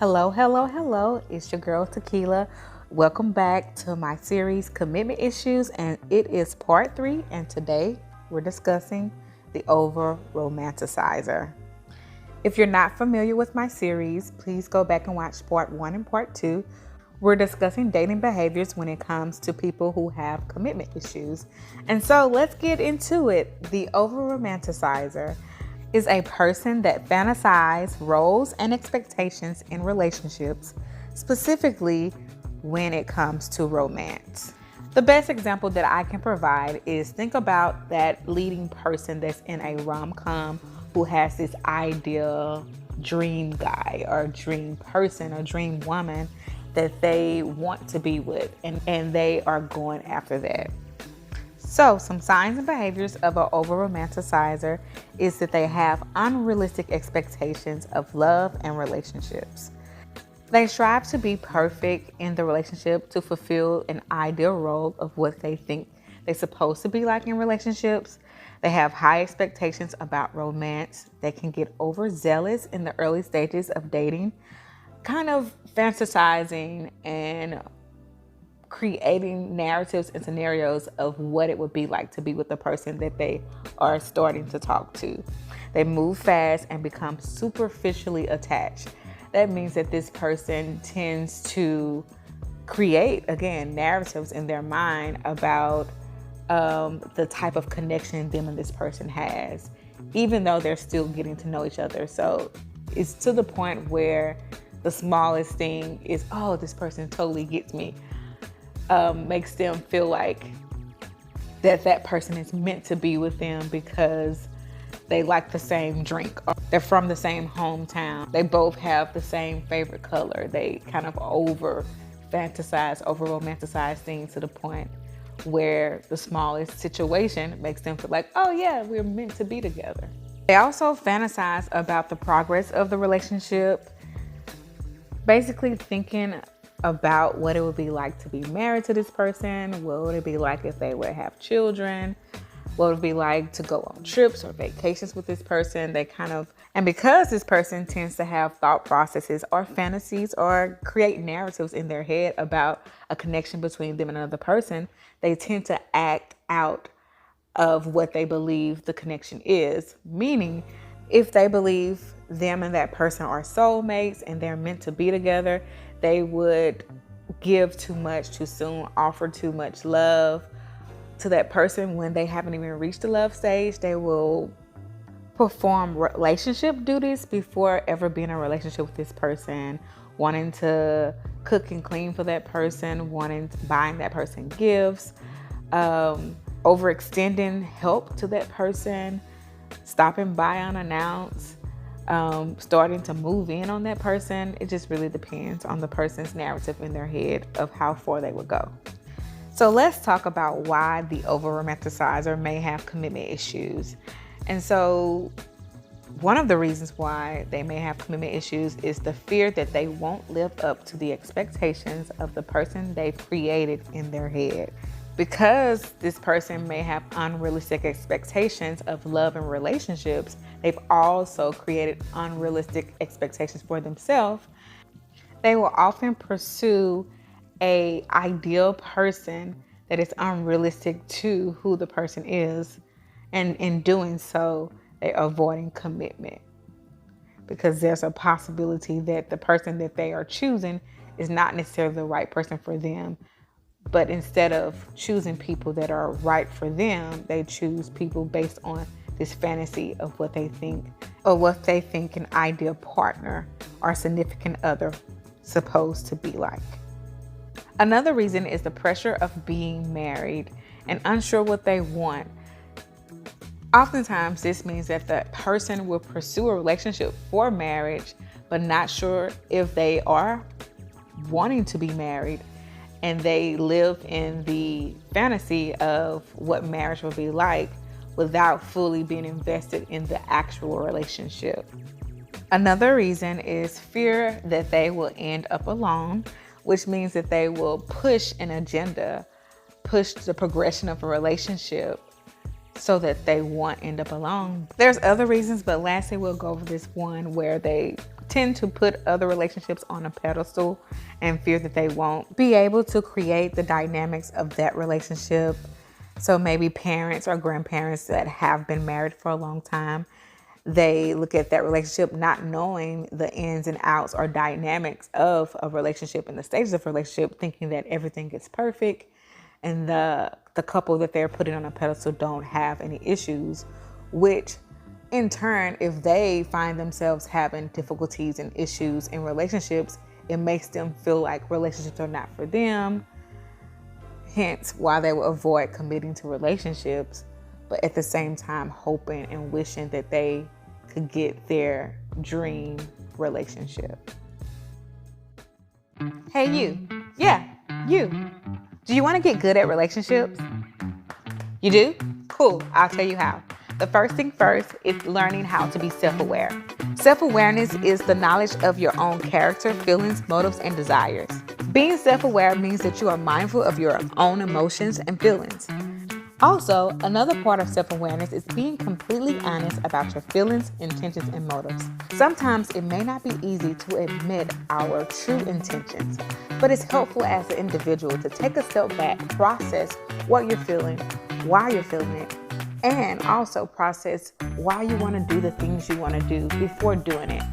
Hello, hello, hello. It's your girl Tequila. Welcome back to my series Commitment Issues, and it is part 3. And today we're discussing the Over Romanticizer. If you're not familiar with my series, please go back and watch part 1 and part 2. We're discussing dating behaviors when it comes to people who have commitment issues. And so let's get into it. The Over Romanticizer is a person that fantasizes roles and expectations in relationships, specifically when it comes to romance. The best example that I can provide is think about that leading person that's in a rom-com who has this ideal dream guy or dream person or dream woman that they want to be with, and they are going after that. So, some signs and behaviors of an over-romanticizer is that they have unrealistic expectations of love and relationships. They strive to be perfect in the relationship to fulfill an ideal role of what they think they're supposed to be like in relationships. They have high expectations about romance. They can get overzealous in the early stages of dating, kind of fantasizing and creating narratives and scenarios of what it would be like to be with the person that they are starting to talk to. They move fast and become superficially attached. That means that this person tends to create, again, narratives in their mind about the type of connection them and this person has, even though they're still getting to know each other. So it's to the point where the smallest thing is, oh, this person totally gets me. Makes them feel like that person is meant to be with them because they like the same drink, or they're from the same hometown. They both have the same favorite color. They kind of over romanticize things to the point where the smallest situation makes them feel like, oh yeah, we're meant to be together. They also fantasize about the progress of the relationship, basically thinking about what it would be like to be married to this person, what would it be like if they would have children, what would it be like to go on trips or vacations with this person. And because this person tends to have thought processes or fantasies or create narratives in their head about a connection between them and another person, they tend to act out of what they believe the connection is. Meaning, if they believe them and that person are soulmates and they're meant to be together, they would give too much too soon, offer too much love to that person when they haven't even reached the love stage. They will perform relationship duties before ever being in a relationship with this person, wanting to cook and clean for that person, buying that person gifts, overextending help to that person, stopping by unannounced, starting to move in on that person. It just really depends on the person's narrative in their head of how far they would go. So let's talk about why the over-romanticizer may have commitment issues. And so one of the reasons why they may have commitment issues is the fear that they won't live up to the expectations of the person they've created in their head. Because this person may have unrealistic expectations of love and relationships, they've also created unrealistic expectations for themselves. They will often pursue an ideal person that is unrealistic to who the person is. And in doing so, they're avoiding commitment because there's a possibility that the person that they are choosing is not necessarily the right person for them. But instead of choosing people that are right for them, they choose people based on this fantasy of what they think an ideal partner or significant other supposed to be like. Another reason is the pressure of being married and unsure what they want. Oftentimes, this means that the person will pursue a relationship for marriage, but not sure if they are wanting to be married. And they live in the fantasy of what marriage will be like without fully being invested in the actual relationship. Another reason is fear that they will end up alone, which means that they will push an agenda, push the progression of a relationship so that they won't end up alone. There's other reasons, but lastly, we'll go over this one where they tend to put other relationships on a pedestal and fear that they won't be able to create the dynamics of that relationship. So maybe parents or grandparents that have been married for a long time, they look at that relationship not knowing the ins and outs or dynamics of a relationship and the stages of a relationship, thinking that everything is perfect and the couple that they're putting on a pedestal don't have any issues, which in turn, if they find themselves having difficulties and issues in relationships, it makes them feel like relationships are not for them. Hence why they will avoid committing to relationships, but at the same time hoping and wishing that they could get their dream relationship. Hey, you. Yeah, you. Do you want to get good at relationships? You do? Cool. I'll tell you how. The first thing first is learning how to be self-aware. Self-awareness is the knowledge of your own character, feelings, motives, and desires. Being self-aware means that you are mindful of your own emotions and feelings. Also, another part of self-awareness is being completely honest about your feelings, intentions, and motives. Sometimes it may not be easy to admit our true intentions, but it's helpful as an individual to take a step back, process what you're feeling, why you're feeling it, and also process why you want to do the things you want to do before doing it.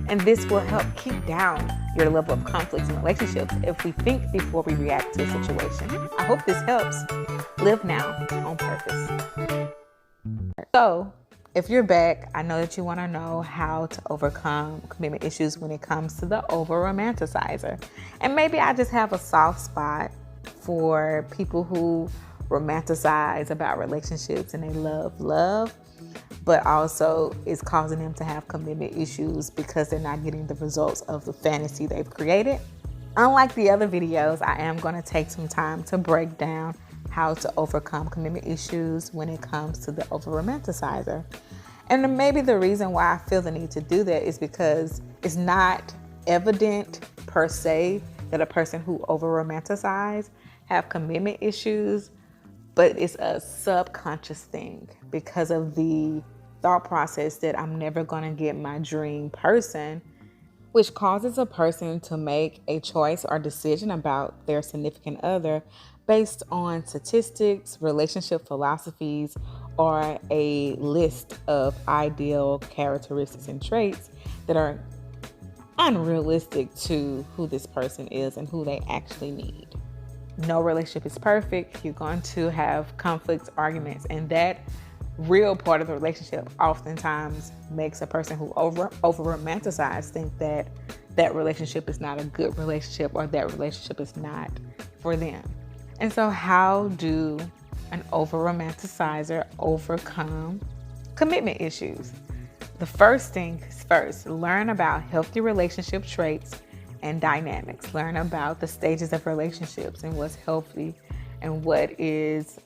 And this will help keep down your level of conflicts in relationships if we think before we react to a situation. I hope this helps. Live now on purpose. So, if you're back, I know that you want to know how to overcome commitment issues when it comes to the Over Romanticizer. And maybe I just have a soft spot for people who romanticize about relationships and they love, but also it's causing them to have commitment issues because they're not getting the results of the fantasy they've created. Unlike the other videos, I am going to take some time to break down how to overcome commitment issues when it comes to the Over Romanticizer. And maybe the reason why I feel the need to do that is because it's not evident per se that a person who over romanticize have commitment issues, but it's a subconscious thing because of the thought process that I'm never going to get my dream person, which causes a person to make a choice or decision about their significant other based on statistics, relationship philosophies, or a list of ideal characteristics and traits that are unrealistic to who this person is and who they actually need. No relationship is perfect. You're going to have conflicts, arguments, and that real part of the relationship oftentimes makes a person who over romanticize think that that relationship is not a good relationship or that relationship is not for them. And so how do an over romanticizer overcome commitment issues? The first thing is first, learn about healthy relationship traits and dynamics. Learn about the stages of relationships and what's healthy and what is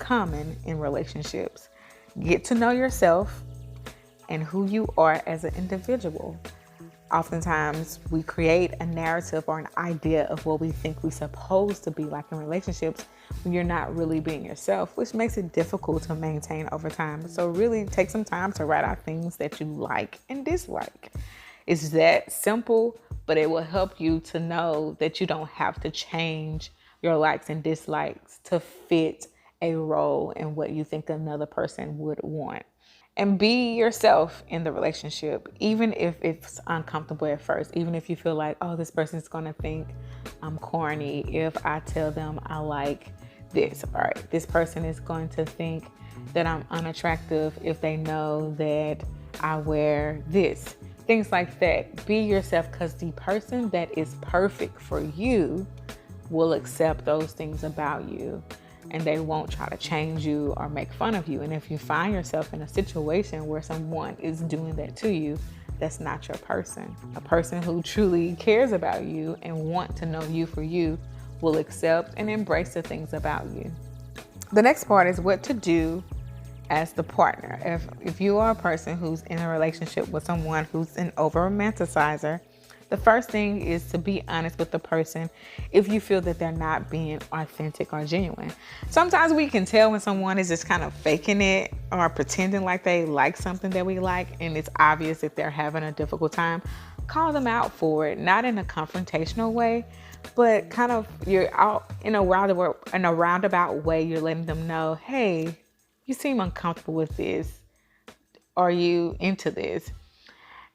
common in relationships. Get to know yourself and who you are as an individual. Oftentimes we create a narrative or an idea of what we think we're supposed to be like in relationships when you're not really being yourself, which makes it difficult to maintain over time. So really take some time to write out things that you like and dislike. It's that simple, but it will help you to know that you don't have to change your likes and dislikes to fit a role in what you think another person would want. And be yourself in the relationship, even if it's uncomfortable at first, even if you feel like, oh, this person's going to think I'm corny if I tell them I like this, or this person is going to think that I'm unattractive if they know that I wear this. Things like that. Be yourself, because the person that is perfect for you will accept those things about you, and they won't try to change you or make fun of you. And if you find yourself in a situation where someone is doing that to you, that's not your person. A person who truly cares about you and want to know you for you will accept and embrace the things about you. The next part is what to do as the partner. If you are a person who's in a relationship with someone who's an over romanticizer, the first thing is to be honest with the person if you feel that they're not being authentic or genuine. Sometimes we can tell when someone is just kind of faking it or pretending like they like something that we like, and it's obvious that they're having a difficult time. call them out for it, not in a confrontational way, but kind of you're out in a roundabout way. You're letting them know, hey, you seem uncomfortable with this. Are you into this?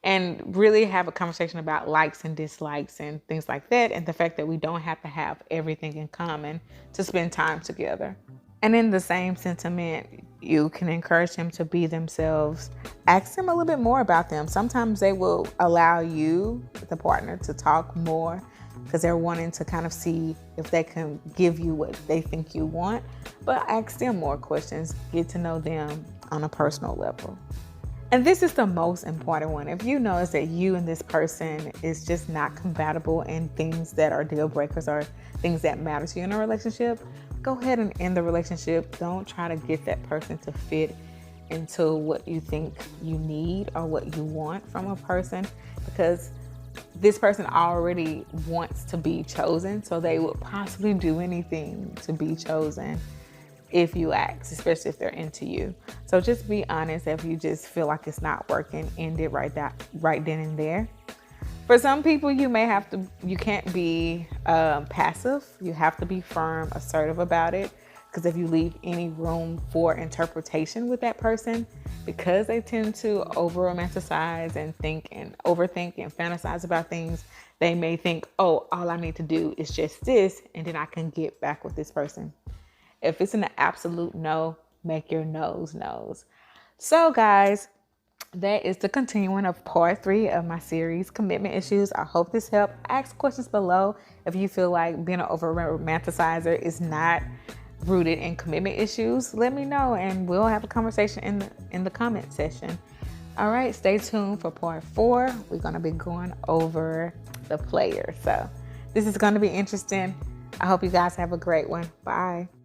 And really have a conversation about likes and dislikes and things like that, and the fact that we don't have to have everything in common to spend time together. And in the same sentiment, you can encourage them to be themselves. Ask them a little bit more about them. Sometimes they will allow you, the partner, to talk more because they're wanting to kind of see if they can give you what they think you want. But ask them more questions. Get to know them on a personal level. And this is the most important one. If you notice that you and this person is just not compatible in things that are deal breakers or things that matter to you in a relationship, go ahead and end the relationship. Don't try to get that person to fit into what you think you need or what you want from a person, because this person already wants to be chosen. So they would possibly do anything to be chosen if you ask, especially if they're into you. So just be honest. If you just feel like it's not working, end it right then and there. For some people, you can't be passive. You have to be firm, assertive about it. Because if you leave any room for interpretation with that person, because they tend to over romanticize and think and overthink and fantasize about things, they may think, oh, all I need to do is just this, and then I can get back with this person. If it's an absolute no, make your no's no's. So guys, that is the continuing of part 3 of my series, Commitment Issues. I hope this helped. Ask questions below if you feel like being an over romanticizer is not rooted in commitment issues. Let me know and we'll have a conversation in the comment section. All right, stay tuned for part 4. We're going to be going over the player. So this is going to be interesting. I hope you guys have a great one. Bye.